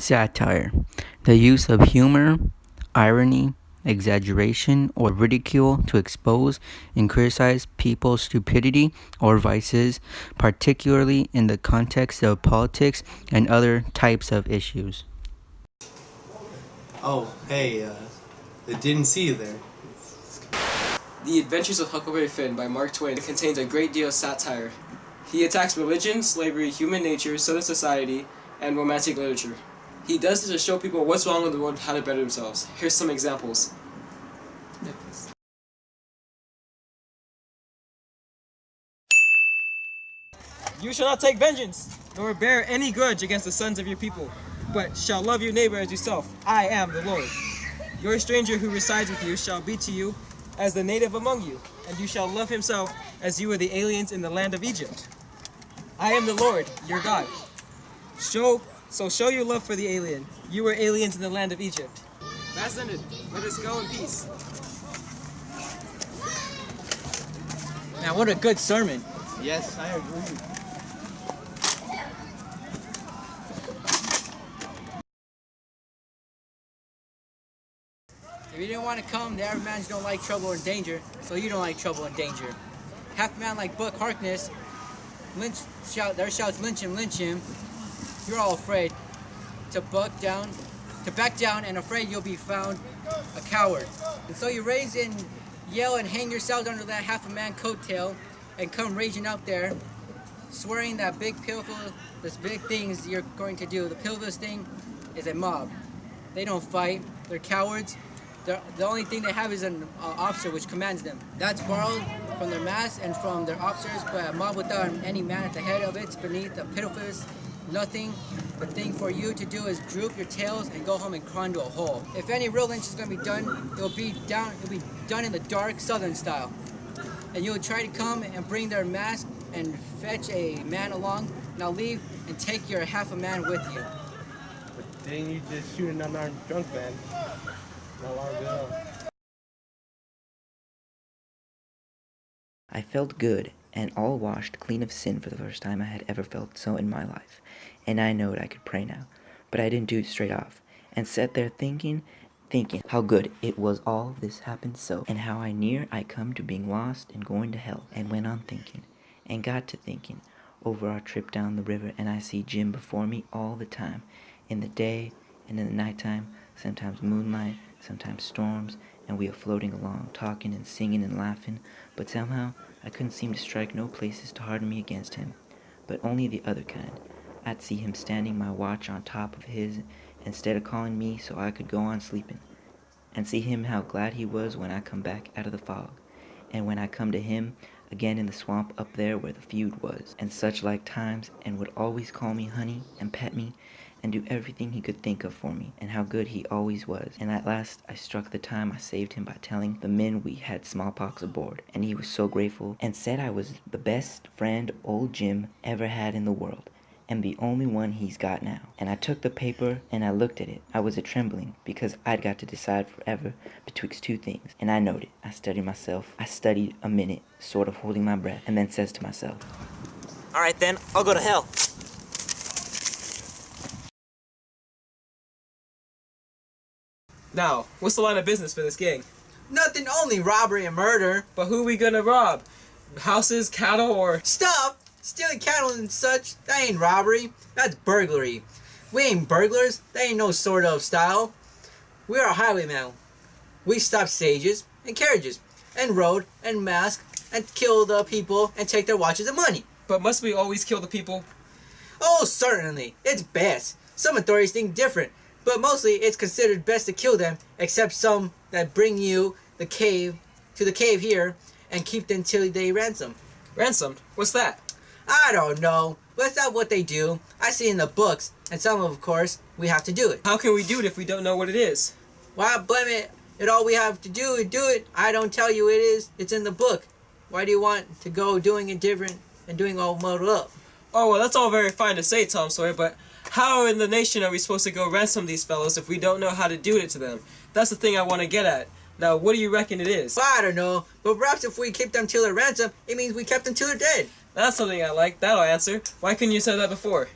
Satire, the use of humor, irony, exaggeration, or ridicule to expose and criticize people's stupidity or vices, particularly in the context of politics and other types of issues. Oh, hey, I didn't see you there. The Adventures of Huckleberry Finn by Mark Twain contains a great deal of satire. He attacks religion, slavery, human nature, civil society, and romantic literature. He does this to show people what's wrong with the world and how to better themselves. Here's some examples. You shall not take vengeance, nor bear any grudge against the sons of your people, but shall love your neighbor as yourself. I am the Lord. Your stranger who resides with you shall be to you as the native among you, and you shall love himself as you are the aliens in the land of Egypt. I am the Lord, your God. Show your love for the alien. You were aliens in the land of Egypt. That's ended. Let us go in peace. Man, what a good sermon. Yes, I agree. If you didn't want to come, the average man don't like trouble or danger, so you don't like trouble and danger. Half a man like Buck Harkness, shouts lynch him. You're all afraid to back down and afraid you'll be found a coward. And so you raise and yell and hang yourselves under that half a man coattail and come raging out there, swearing that this big things you're going to do. The pillarless thing is a mob. They don't fight. They're cowards. The only thing they have is an officer which commands them. That's borrowed from their mass and from their officers, but a mob without any man at the head of it's beneath the pitiless nothing. The thing for you to do is droop your tails and go home and crawl into a hole. If any real lynch is going to be done, it'll be done in the dark southern style. And you'll try to come and bring their mask and fetch a man along. Now leave and take your half a man with you. But didn't you just shoot an unarmed drunk man not long ago? I felt good and all washed clean of sin for the first time I had ever felt so in my life, and I knowed I could pray now, but I didn't do it straight off, and sat there thinking how good it was all this happened so, and how near I come to being lost and going to hell, and went on thinking, and got to thinking over our trip down the river, and I see Jim before me all the time, in the day and in the nighttime, sometimes moonlight, sometimes storms, and we are floating along, talking and singing and laughing, but somehow I couldn't seem to strike no places to harden me against him, but only the other kind. I'd see him standing my watch on top of his, instead of calling me so I could go on sleeping, and see him how glad he was when I come back out of the fog, and when I come to him again in the swamp up there where the feud was, and such like times, and would always call me honey and pet me, and do everything he could think of for me, and how good he always was. And at last I struck the time I saved him by telling the men we had smallpox aboard, and he was so grateful, and said I was the best friend old Jim ever had in the world, and the only one he's got now. And I took the paper and I looked at it. I was a-trembling, because I'd got to decide forever betwixt two things, and I knowed it. I studied a minute, sort of holding my breath, and then says to myself, Alright then, I'll go to hell. Now, what's the line of business for this gang? Nothing, only robbery and murder. But who are we gonna rob? Houses, cattle, or... Stuff! Stealing cattle and such, that ain't robbery. That's burglary. We ain't burglars. That ain't no sort of style. We are highwaymen. We stop stages and carriages and rode and mask and kill the people and take their watches and money. But must we always kill the people? Oh, certainly. It's best. Some authorities think different, but mostly it's considered best to kill them, except some that bring you to the cave here and keep them till they ransom. Ransomed? What's that? I don't know, but it's not what they do. I see in the books, and some of course, we have to do it. How can we do it if we don't know what it is? Why blame it? All we have to do is do it. I don't tell you it is. It's in the book. Why do you want to go doing it different and doing all muddled up? Oh, well, that's all very fine to say, Tom Sawyer, but how in the nation are we supposed to go ransom these fellows if we don't know how to do it to them? That's the thing I want to get at. Now, what do you reckon it is? Well, I don't know, but perhaps if we keep them till they're ransom, it means we kept them till they're dead. That's something I like. That'll answer. Why couldn't you say that before?